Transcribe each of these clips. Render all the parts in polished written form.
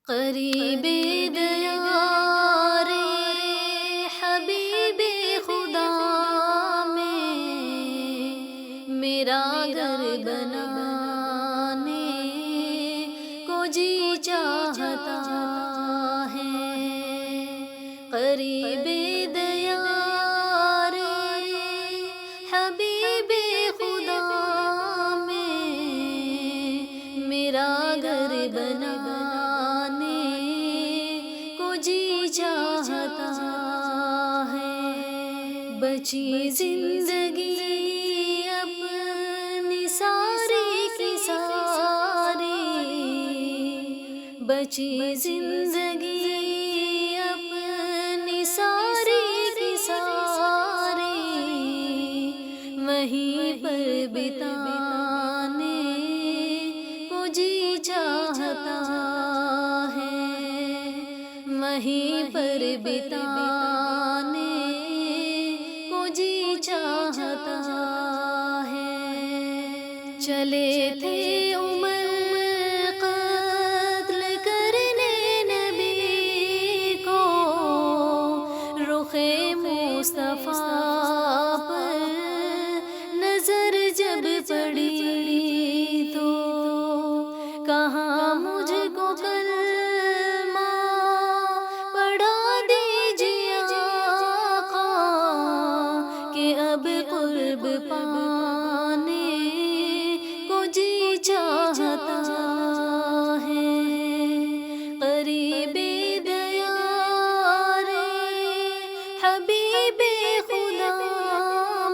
قریب دیار حبیب خدا میں میرا گھر بنانے کو جی چاہتا ہے۔ قریب دیار حبیب خدا میں میرا گھر بنانے کو جی چاہتا ہے۔ بچی زندگی اپنی ساری کی ساری، بچی زندگی اپنی ساری کی ساری، وہیں پر بتانے کو جی چاہتا ہے، وہیں پر بتانے کو جی چاہتا ہے۔ چلے تھے عمر قتل کرنے نبی کو، رخ مصطفیٰ پر نظر جب پڑی تو کہاں مجھ کو کلمہ پڑھا دیجیے آقا کہ اب قرب پانے کو جی چاہتا ہے۔ قریب دیار حبیب خدا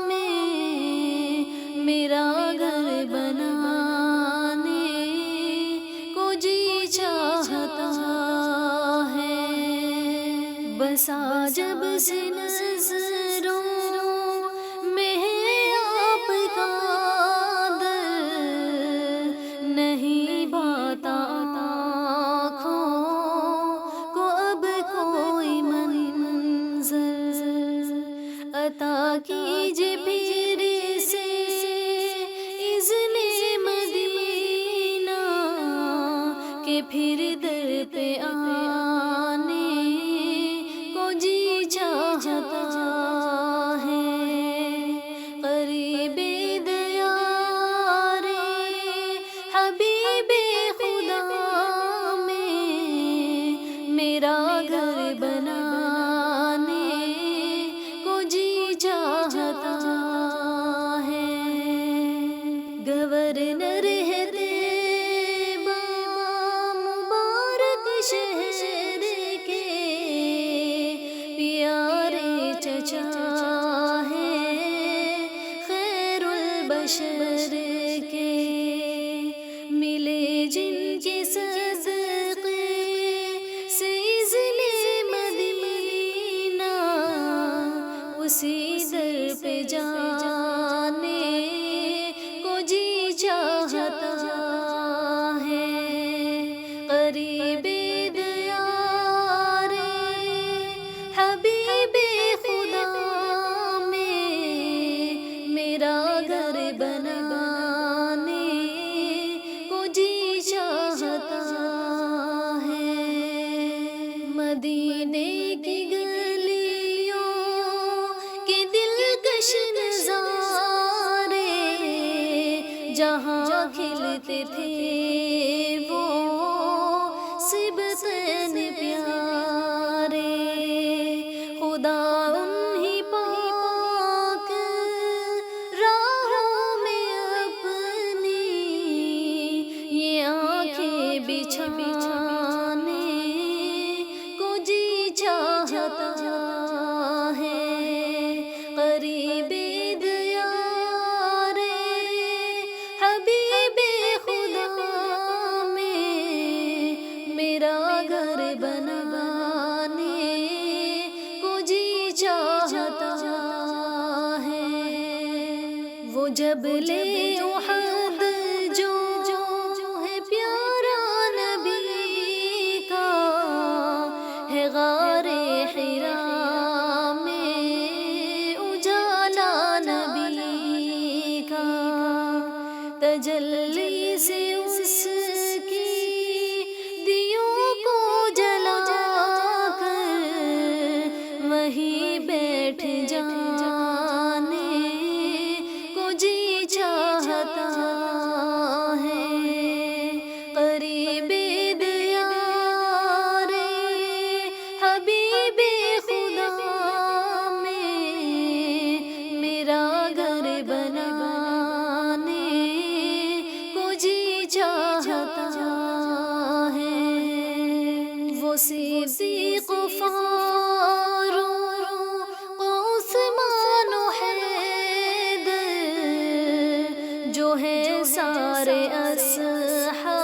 میں میرا گھر بنانے کو جی چاہتا ہے۔ بسا جب سے نظروں میں ہے آپ کا در، نہیں بھاتا آنکھوں کو اب کوئی منظر، عطا کیجے پھر سے اذن مدینہ کہ پھر در پہ آنے کو جی چاہتا ہے۔ قریب دیار حبیب خدا میں میرا گھر بنانے کو جی چاہتا ہے۔ گورنر ہے طیبہ مبارک شہر کے، پیارے چچا ہے خیر البشر کے، ملے جن کے صدقے سے اذن مدینہ، اسی در پہ جانے کو جی چاہتا ہے۔ قریب دیار حبیب خدا میں میرا گھر بنانے کو جی چاہتا ہے۔ مدینے کی گلیوں کے دلکش نظارے، جہاں کھلتے تھے وہ صبتین پیارے، خدا انہی پاک راہوں میں اپنی یہ آنکھیں بچھانے کو جی چاہتا ہے۔ قریب دیار حبیب خدا میں میرا گھر بنانے کو جی چاہتا ہے۔ وہ جبل احد جو ہے پیارا نبی کا، ہے غار حرا میں اجالا نبی کا، تجلی سے اس کی دیوں کو صدیق فاروق عثمان و حیدر جو ہے سارے اصحاب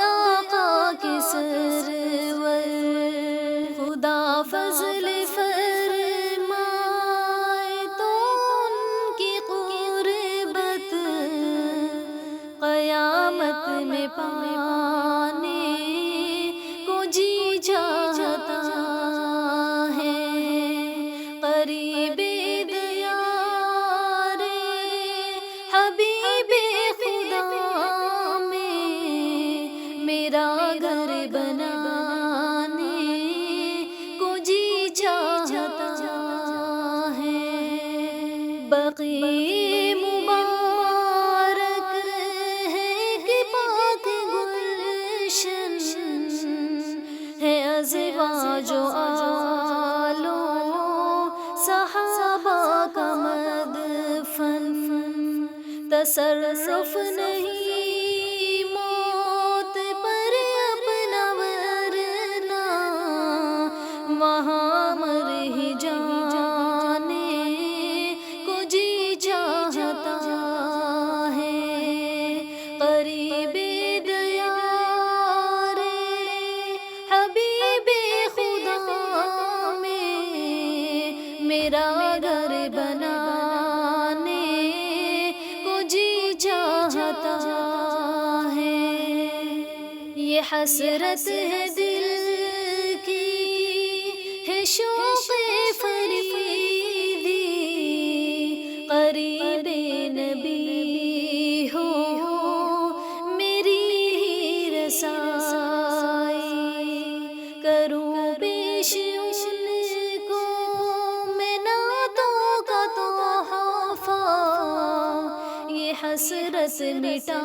آقا کے سرور، خدا فضل فرمائے تو ان کی قربت قیامت میں پانے کو جی چاہتا ہے، قریب دیار حبیب خدا میں میرا گھر بنانے کو جی چاہتا ہے، بقی مبارک ہے کہ پاک گلشن ہے، ازواج و آلو صحابہ کا مدفن، تصرف نہیں موت پر اپنا ورنہ وہاں مر ہی جانے کو جی چاہتا ہے، قریب دیار حبیب خدا میں میرا گھر بنانے کو جی چاہتا ہے، یہ حسرت ہے دل کی ہے شوق فریدی، قریب نبی ہو میری رسائی، کروں پیش ان کو میں نعتوں کا تحفہ، یہ حسرت مٹا